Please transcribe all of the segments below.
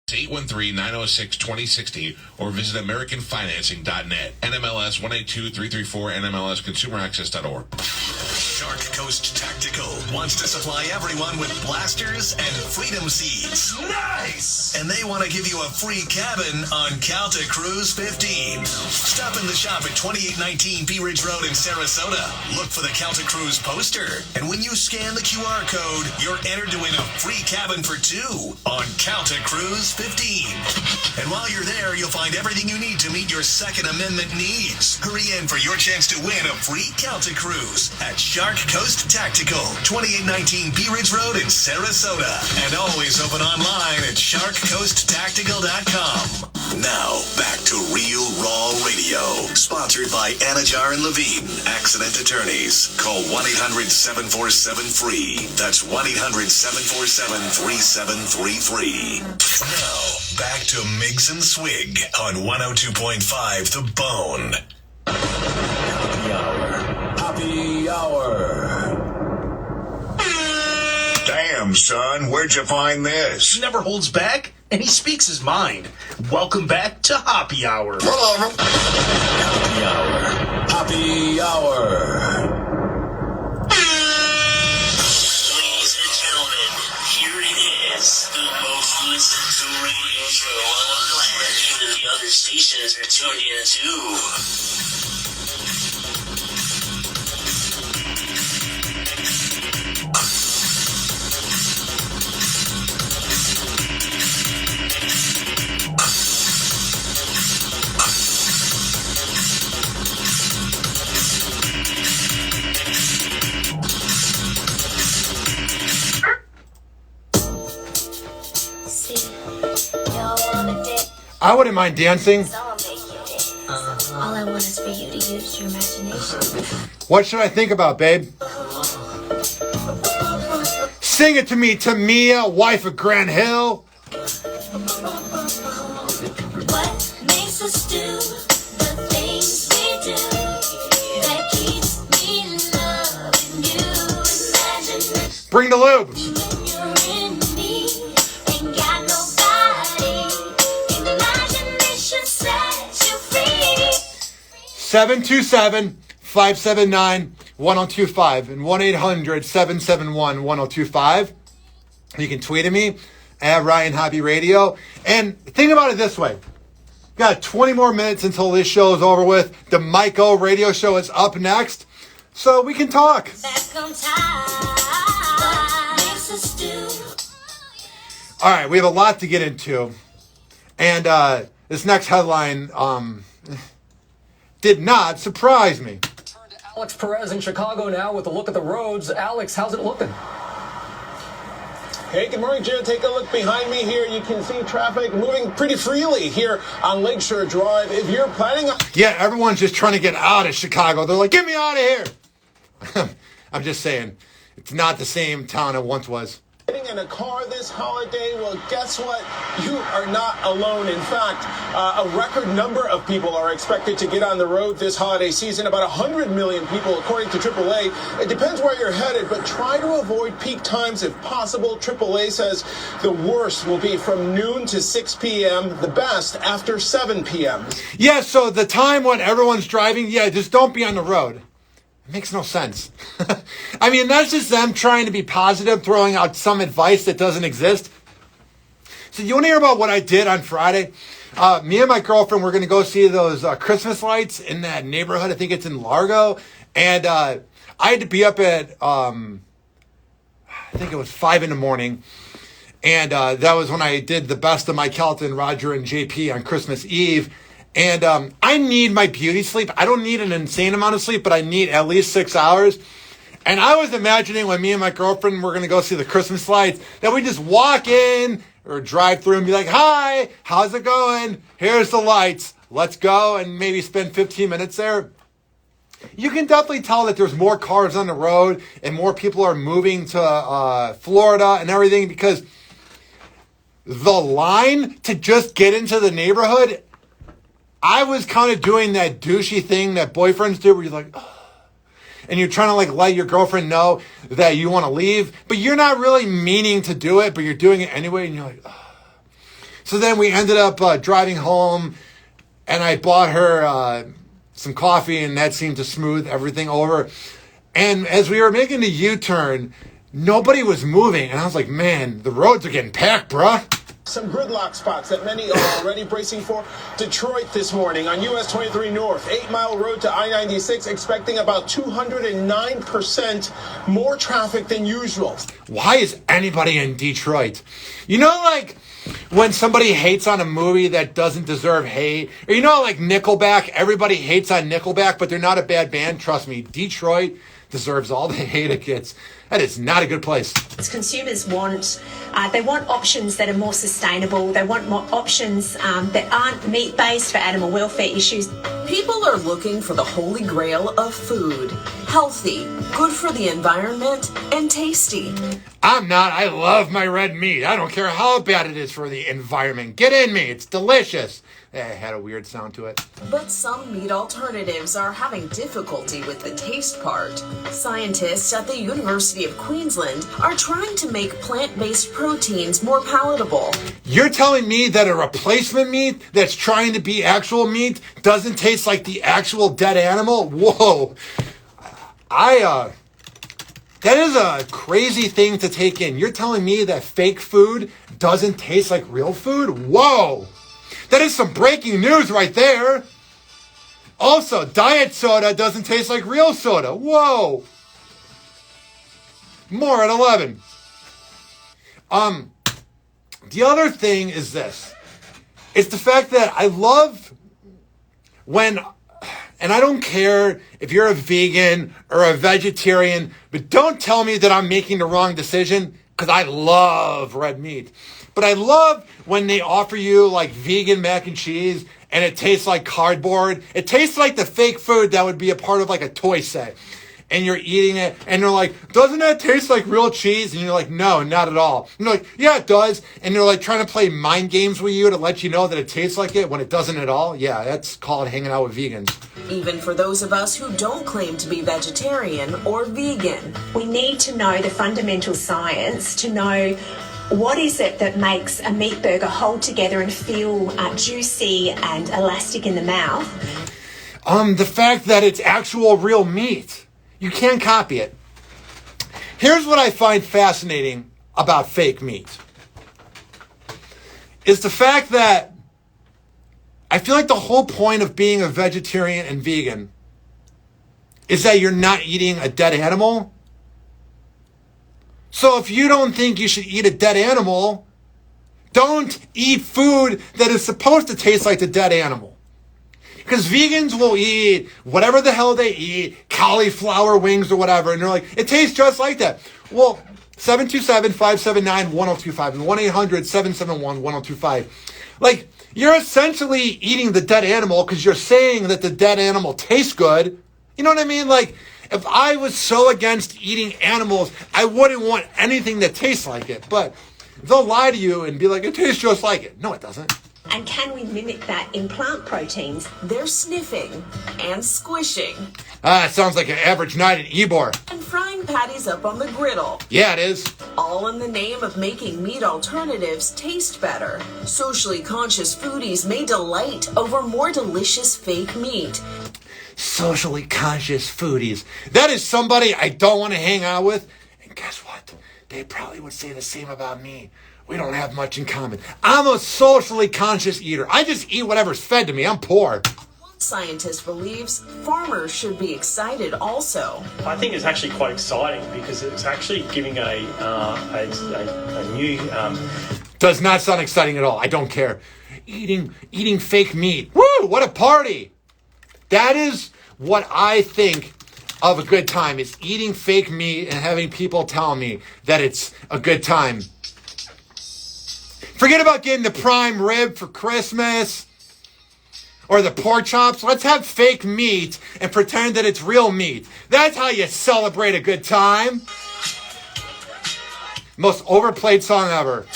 813-906-2060 or visit AmericanFinancing.net. NMLS 182334, NMLSConsumerAccess.org. Shark Coast Tactical wants to supply everyone with blasters and freedom seeds. Nice! And they want to give you a free cabin on Calta Cruise 15. Stop in the shop at 2819 Bee Ridge Road in Sarasota. Look for the Calta Cruise poster. And when you scan the QR code, you're entered to win a free cabin for two on Calta Cruise 15. And while you're there, you'll find everything you need to meet your Second Amendment needs. Hurry in for your chance to win a free Calta Cruise at Shark Coast Tactical, 2819 Bee Ridge Road in Sarasota. And always open online at sharkcoasttactical.com. Now, back to Real Raw Radio. Sponsored by Anajar and Levine, Accident Attorneys. Call 1-800-747-FREE. That's 1-800-747-3733. Now, back to Miggs and Swig on 102.5 The Bone. Happy Hour. Happy Hour. Damn, son, where'd you find this? He never holds back, and he speaks his mind. Welcome back to Hoppe Hour. Happy Hour. Happy Hour. Ladies and gentlemen, here it is. The most listened to radio show on the planet. Even the other stations are tuned in too. 'Cause I wouldn't mind dancing. all I want is for you to use your imagination. What should I think about, babe? Sing it to me, Tamia, wife of Grant Hill. What makes us do the things we do that keeps me loving you? Imagine Bring the lube. you're in me, ain't got nobody. Imagination sets you free. 727-579-1025 and 1-800-771-1025. You can tweet at me at Ryan Hoppe Radio. And think about it this way. Got 20 more minutes until this show is over with. The Mike O radio show is up next. So we can talk. Back on time. What makes us do? All right, we have a lot to get into. And this next headline did not surprise me. Turn to Alex Perez in Chicago now with a look at the roads. Alex, how's it looking? Hey, good morning, Jared. Take a look behind me here. You can see traffic moving pretty freely here on Lakeshore Drive. If you're planning on... Yeah, everyone's just trying to get out of Chicago. They're like, get me out of here. I'm just saying, it's not the same town it once was. Getting in a car this holiday, well, guess what? You are not alone. In fact, a record number of people are expected to get on the road this holiday season. About 100 million people, according to AAA. It depends where you're headed, but try to avoid peak times if possible. AAA says the worst will be from noon to 6 p.m., the best after 7 p.m. Yeah, so the time when everyone's driving, yeah, just don't be on the road. It makes no sense. I mean, that's just them trying to be positive, throwing out some advice that doesn't exist. So you want to hear about what I did on Friday? Me and my girlfriend were going to go see those Christmas lights in that neighborhood. I think it's in Largo. And I had to be up at, I think it was 5 in the morning. And that was when I did the best of Mike Kelton, Roger, and JP on Christmas Eve. And I need my beauty sleep. I don't need an insane amount of sleep, but I need at least 6 hours. And I was imagining when me and my girlfriend were going to go see the Christmas lights, that we just walk in or drive through and be like, hi, how's it going? Here's the lights. Let's go, and maybe spend 15 minutes there. You can definitely tell that there's more cars on the road and more people are moving to Florida and everything, because the line to just get into the neighborhood, I was kind of doing that douchey thing that boyfriends do where you're like, oh, and you're trying to like let your girlfriend know that you want to leave, but you're not really meaning to do it, but you're doing it anyway, and you're like, oh. So then we ended up driving home, and I bought her some coffee, and that seemed to smooth everything over. And as we were making the U-turn, nobody was moving. And I was like, man, the roads are getting packed, bruh. Some gridlock spots that many are already bracing for. Detroit this morning on US 23 North, 8 Mile Road to I-96, expecting about 209% more traffic than usual. Why is anybody in Detroit? You know, like when somebody hates on a movie that doesn't deserve hate, or you know, like Nickelback, everybody hates on Nickelback, but they're not a bad band. Trust me, Detroit deserves all the hate it gets. That is not a good place. Consumers want, they want options that are more sustainable. They want more options that aren't meat-based for animal welfare issues. People are looking for the holy grail of food. Healthy, good for the environment, and tasty. I'm not. I love my red meat. I don't care how bad it is for the environment. Get in me. It's delicious. It had a weird sound to it. But some meat alternatives are having difficulty with the taste part. Scientists at the University of Queensland are trying to make plant-based proteins more palatable. You're telling me that a replacement meat that's trying to be actual meat doesn't taste like the actual dead animal? Whoa. That is a crazy thing to take in. You're telling me that fake food doesn't taste like real food? Whoa. That is some breaking news right there. Also, diet soda doesn't taste like real soda. Whoa. More at 11. The other thing is this. It's the fact that I love when, and I don't care if you're a vegan or a vegetarian, but don't tell me that I'm making the wrong decision, because I love red meat. But I love when they offer you like vegan mac and cheese and it tastes like cardboard. It tastes like the fake food that would be a part of like a toy set. And you're eating it and they're like, doesn't that taste like real cheese? And you're like, no, not at all. And they're like, yeah, it does. And they're like trying to play mind games with you to let you know that it tastes like it when it doesn't at all. Yeah, that's called hanging out with vegans. Even for those of us who don't claim to be vegetarian or vegan. We need to know the fundamental science to know what is it that makes a meat burger hold together and feel juicy and elastic in the mouth. The fact that it's actual real meat. You can't copy it. Here's what I find fascinating about fake meat. Is the fact that I feel like the whole point of being a vegetarian and vegan is that you're not eating a dead animal. So if you don't think you should eat a dead animal, don't eat food that is supposed to taste like the dead animal. Because vegans will eat whatever the hell they eat, cauliflower wings or whatever, and they're like, it tastes just like that. Well, 727-579-1025 and 1-800-771-1025. Like, you're essentially eating the dead animal because you're saying that the dead animal tastes good. You know what I mean? Like, if I was so against eating animals, I wouldn't want anything that tastes like it. But they'll lie to you and be like, it tastes just like it. No, it doesn't. And can we mimic that in plant proteins? They're sniffing and squishing. It sounds like an average night at Ybor. And frying patties up on the griddle. Yeah, it is. All in the name of making meat alternatives taste better. Socially conscious foodies may delight over more delicious fake meat. Socially conscious foodies. That is somebody I don't want to hang out with. And guess what? They probably would say the same about me. We don't have much in common. I'm a socially conscious eater. I just eat whatever's fed to me. I'm poor. One scientist believes farmers should be excited also. I think it's actually quite exciting because it's actually giving a new... Does not sound exciting at all. I don't care. Eating fake meat. Woo! What a party! That is what I think of a good time, is eating fake meat and having people tell me that it's a good time. Forget about getting the prime rib for Christmas or the pork chops. Let's have fake meat and pretend that it's real meat. That's how you celebrate a good time. Most overplayed song ever.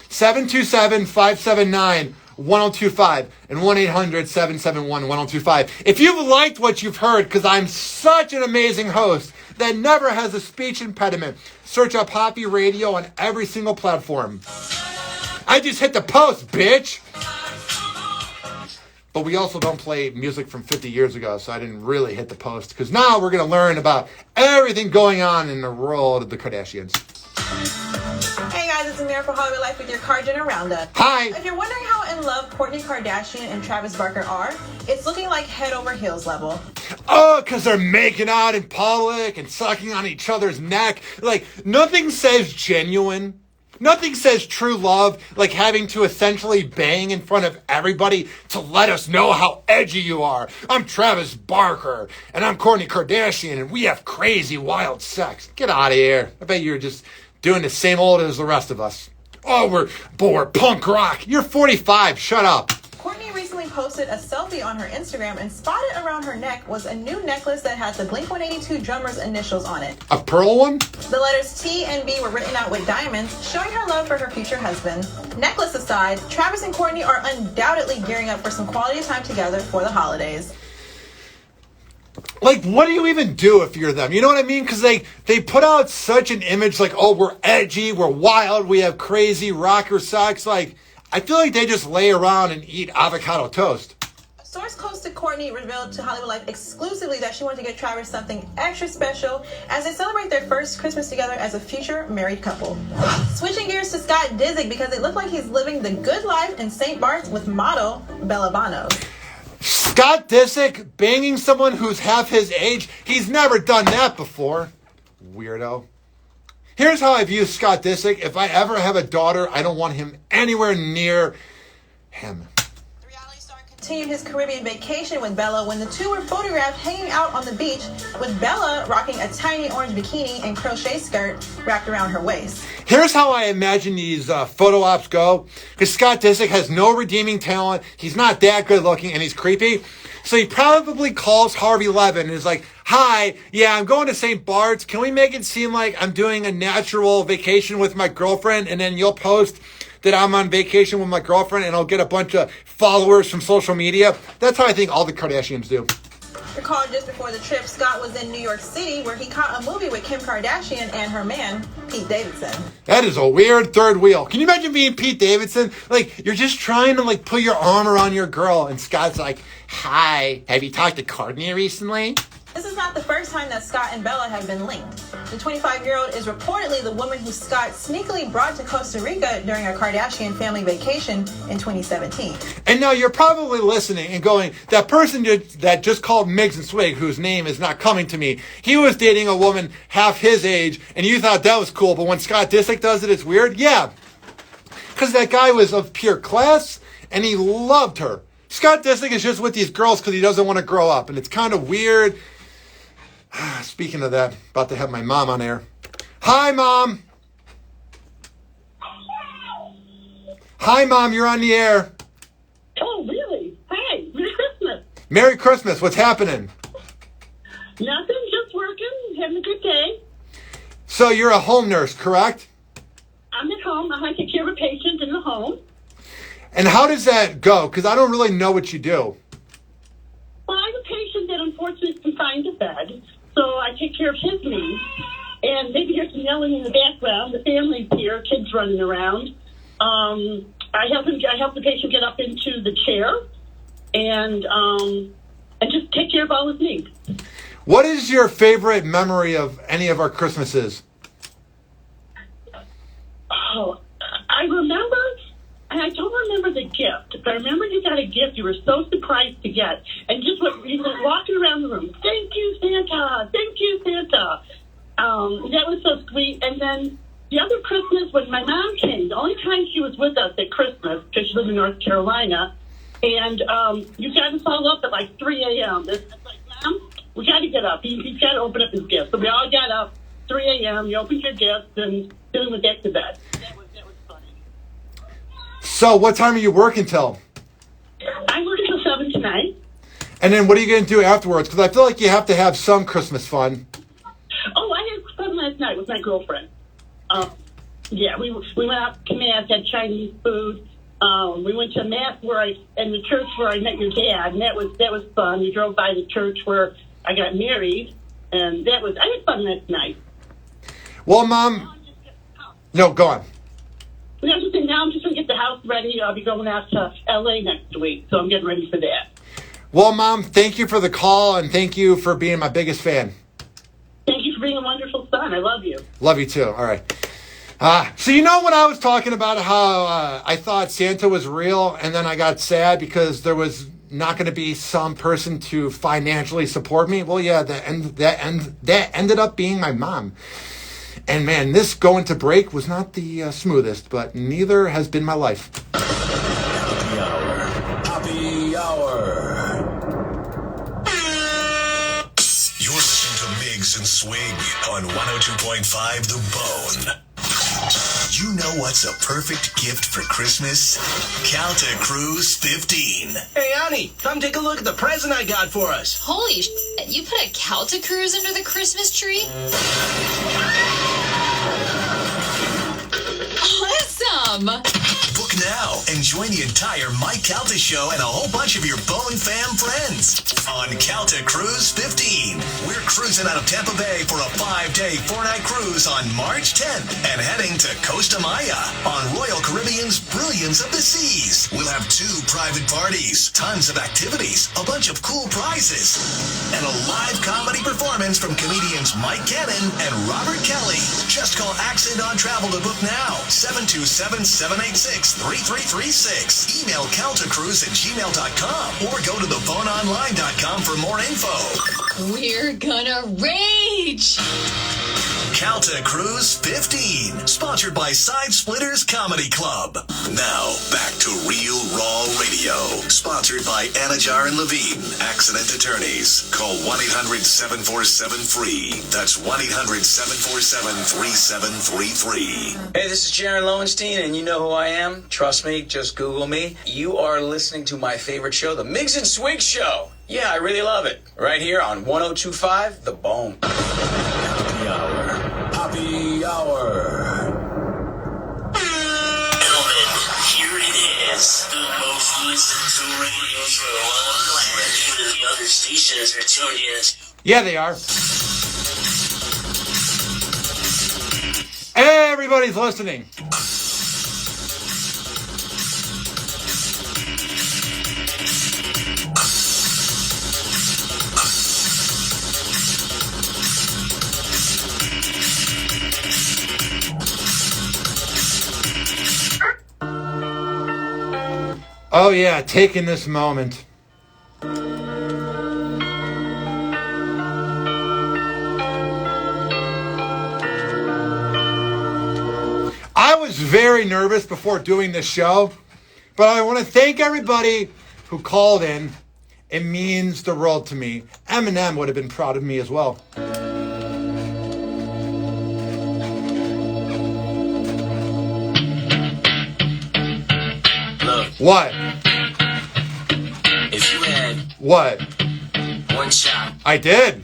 727-579-1025 and 1-800-771-1025. If you've liked what you've heard, because I'm such an amazing host, that never has a speech impediment. Search up Hoppe Radio on every single platform. I just hit the post, bitch! But we also don't play music from 50 years ago, so I didn't really hit the post. Because now we're going to learn about everything going on in the world of the Kardashians. Hey guys, it's Amir for Hollywood Life with your Car Dinner Roundup. Hi! If you're wondering how in love Kourtney Kardashian and Travis Barker are, it's looking like head over heels level. Oh, because they're making out in public and sucking on each other's neck. Like, nothing says genuine. Nothing says true love like having to essentially bang in front of everybody to let us know how edgy you are. I'm Travis Barker, and I'm Kourtney Kardashian, and we have crazy, wild sex. Get out of here. I bet you're just doing the same old as the rest of us. Oh, we're punk rock. You're 45. Shut up. Kourtney recently posted a selfie on her Instagram, and spotted around her neck was a new necklace that has the Blink-182 drummer's initials on it. A pearl one? The letters T and B were written out with diamonds, showing her love for her future husband. Necklace aside, Travis and Kourtney are undoubtedly gearing up for some quality time together for the holidays. Like, what do you even do if you're them? You know what I mean? Because they put out such an image like, oh, we're edgy, we're wild, we have crazy rocker sex. Like, I feel like they just lay around and eat avocado toast. A source close to Kourtney revealed to Hollywood Life exclusively that she wanted to get Travis something extra special as they celebrate their first Christmas together as a future married couple. Switching gears to Scott Disick, because it looked like he's living the good life in St. Bart's with model Bella Banos. Scott Disick banging someone who's half his age? He's never done that before. Weirdo. Here's how I view Scott Disick. If I ever have a daughter, I don't want him anywhere near him. The reality star continued his Caribbean vacation with Bella when the two were photographed hanging out on the beach, with Bella rocking a tiny orange bikini and crochet skirt wrapped around her waist. Here's how I imagine these photo ops go. Because Scott Disick has no redeeming talent. He's not that good looking, and he's creepy. So he probably calls Harvey Levin and is like, hi, yeah, I'm going to St. Bart's. Can we make it seem like I'm doing a natural vacation with my girlfriend, and then you'll post that I'm on vacation with my girlfriend, and I'll get a bunch of followers from social media? That's how I think all the Kardashians do. Recall just before the trip, Scott was in New York City where he caught a movie with Kim Kardashian and her man, Pete Davidson. That is a weird third wheel. Can you imagine being Pete Davidson? Like, you're just trying to, like, put your arm around your girl, and Scott's like, hi, have you talked to Kourtney recently? This is not the first time that Scott and Bella have been linked. The 25-year-old is reportedly the woman who Scott sneakily brought to Costa Rica during a Kardashian family vacation in 2017. And now you're probably listening and going, that person that just called Miggs and Swig, whose name is not coming to me, he was dating a woman half his age, and you thought that was cool, but when Scott Disick does it, it's weird? Yeah. Because that guy was of pure class, and he loved her. Scott Disick is just with these girls because he doesn't want to grow up, and it's kind of weird. Speaking of that, about to have my mom on air. Hi, Mom. Hi, Mom, you're on the air. Oh, really? Hi, Merry Christmas. Merry Christmas. What's happening? Nothing, just working, having a good day. So you're a home nurse, correct? I'm at home. I take care of a patient in the home. And how does that go? Because I don't really know what you do. Well, I have a patient that unfortunately is confined to bed, so I take care of his needs. And maybe hear some yelling in the background. The family's here, kids running around. I help the patient get up into the chair and just take care of all his needs. What is your favorite memory of any of our Christmases? Oh, I remember, and I don't remember the gift, but I remember you got a gift you were so surprised to get, and just you were walking around the room, thank you, Santa, thank you, Santa. That was so sweet. And then the other Christmas, when my mom came, the only time she was with us at Christmas, because she lived in North Carolina, and you got us all up at like 3 a.m. It's like, Mom, we got to get up. He's got to open up his gift. So we all got up, 3 a.m., you opened your gift, and then went back to bed. That was funny. So what time are you working till? I work until 7 tonight. And then what are you going to do afterwards? Because I feel like you have to have some Christmas fun. Oh, I had fun last night with my girlfriend. Yeah, we went out to Mass, had Chinese food. We went to Mass and the church where I met your dad, and that was fun. We drove by the church where I got married, And I had fun last night. Well, Mom, no, go on. I was just saying, now I'm just going to get the house ready. I'll be going out to L.A. next week, so I'm getting ready for that. Well, Mom, thank you for the call, and thank you for being my biggest fan. Thank you for being a wonderful son. I love you. Love you, too. All right. So you know when I was talking about how I thought Santa was real, and then I got sad because there was not going to be some person to financially support me? Well, yeah, that ended up being my mom. And man, this going to break was not the smoothest, but neither has been my life. Happy Hour. You're listening to Miggs and Swig on 102.5 The Bone. You know what's a perfect gift for Christmas? Calta Cruise 15. Hey, Annie, come take a look at the present I got for us. Holy shit, you put a Calta Cruise under the Christmas tree? Awesome! Book now and join the entire Mike Calta show and a whole bunch of your Bone fam friends on Calta Cruise 15. We're cruising out of Tampa Bay for a 5-day, 4-night cruise on March 10th and heading to Costa Maya on Royal Caribbean's Brilliance of the Seas. We'll have 2 private parties, tons of activities, a bunch of cool prizes, and a live comedy performance from comedians Mike Cannon and Robert Kelly. Just call Accent on Travel to book now. 727-786-3336. Email caltacruise@gmail.com or go to theboneonline.com for more info. We're gonna rage! Calta Cruise 15, sponsored by Side Splitters Comedy Club. Now, back to Real Raw Radio, sponsored by Anajar and Levine, accident attorneys. Call 1-800-747-FREE. That's 1-800-747-3733. Hey, this is Jaron Lowenstein, and you know who I am. Trust me, just Google me. You are listening to my favorite show, The Miggs and Swig Show. Yeah, I really love it. Right here on 102.5 The Bone. Happy Hour. Gentlemen, here it is. The most listened to radio show on the planet. Even the other stations are tuned in. Yeah, they are. Everybody's listening. Oh yeah, taking this moment. I was very nervous before doing this show, but I want to thank everybody who called in. It means the world to me. Eminem would have been proud of me as well. What? If you had What? one shot, I did.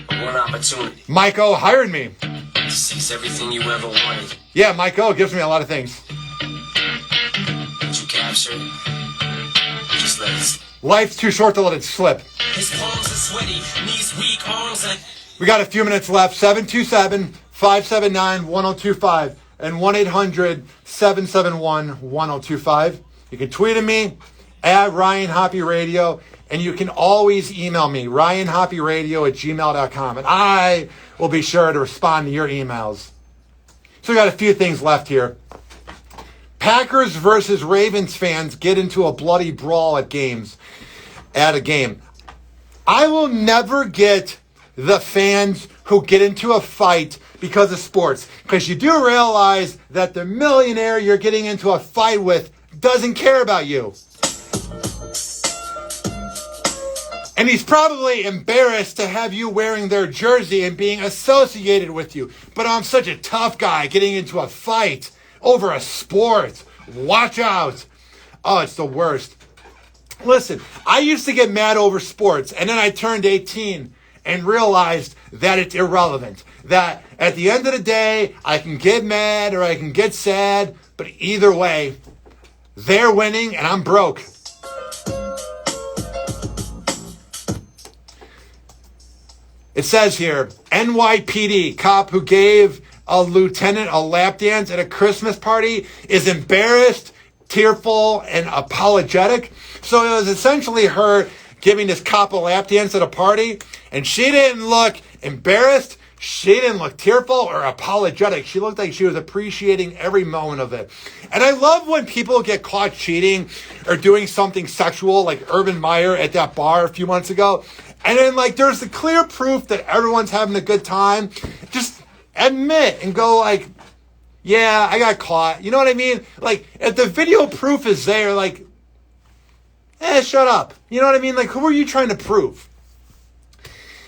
one opportunity Mike O hired me. to seize everything you ever wanted, Yeah, Mike O gives me a lot of things. would you capture it? Just let it slip. Life's too short to let it slip. His palms are sweaty, knees weak, arms like... We got a few minutes left. 727-579-1025 and 1-800-771-1025. You can tweet at me at Ryan Hoppe Radio, and you can always email me, ryanhopperadio@gmail.com, and I will be sure to respond to your emails. So we got a few things left here. Packers versus Ravens fans get into a bloody brawl at a game. I will never get the fans who get into a fight because of sports, because you do realize that the millionaire you're getting into a fight with doesn't care about you. And he's probably embarrassed to have you wearing their jersey and being associated with you. But I'm such a tough guy getting into a fight over a sport. Watch out. Oh, it's the worst. Listen, I used to get mad over sports, and then I turned 18 and realized that it's irrelevant. That at the end of the day, I can get mad or I can get sad, but either way, they're winning and I'm broke. It says here, NYPD cop who gave a lieutenant a lap dance at a Christmas party is embarrassed, tearful, and apologetic. So it was essentially her giving this cop a lap dance at a party, and she didn't look embarrassed, she didn't look tearful or apologetic. She looked like she was appreciating every moment of it. And I love when people get caught cheating or doing something sexual, like Urban Meyer at that bar a few months ago. And then, like, there's the clear proof that everyone's having a good time. Just admit and go, like, yeah, I got caught. You know what I mean? Like, if the video proof is there, like, shut up. You know what I mean? Like, who are you trying to prove?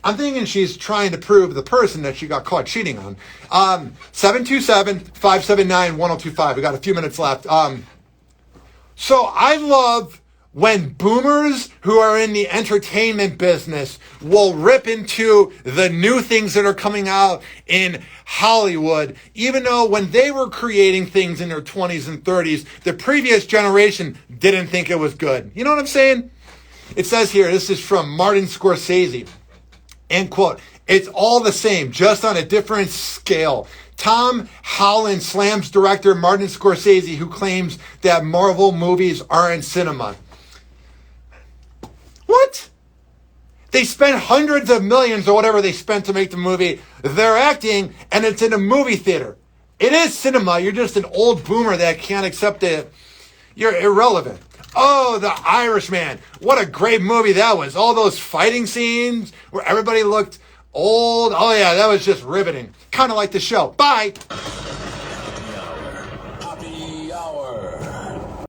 I'm thinking she's trying to prove the person that she got caught cheating on. 727-579-1025. We got a few minutes left. So I love when boomers who are in the entertainment business will rip into the new things that are coming out in Hollywood, even though when they were creating things in their 20s and 30s, the previous generation didn't think it was good. You know what I'm saying? It says here, this is from Martin Scorsese. End quote. It's all the same, just on a different scale. Tom Holland slams director Martin Scorsese, who claims that Marvel movies aren't cinema. What? They spent hundreds of millions or whatever they spent to make the movie. They're acting, and it's in a movie theater. It is cinema. You're just an old boomer that can't accept it. You're irrelevant. Oh, The Irishman. What a great movie that was. All those fighting scenes where everybody looked old. Oh, yeah, that was just riveting. Kind of like the show. Bye.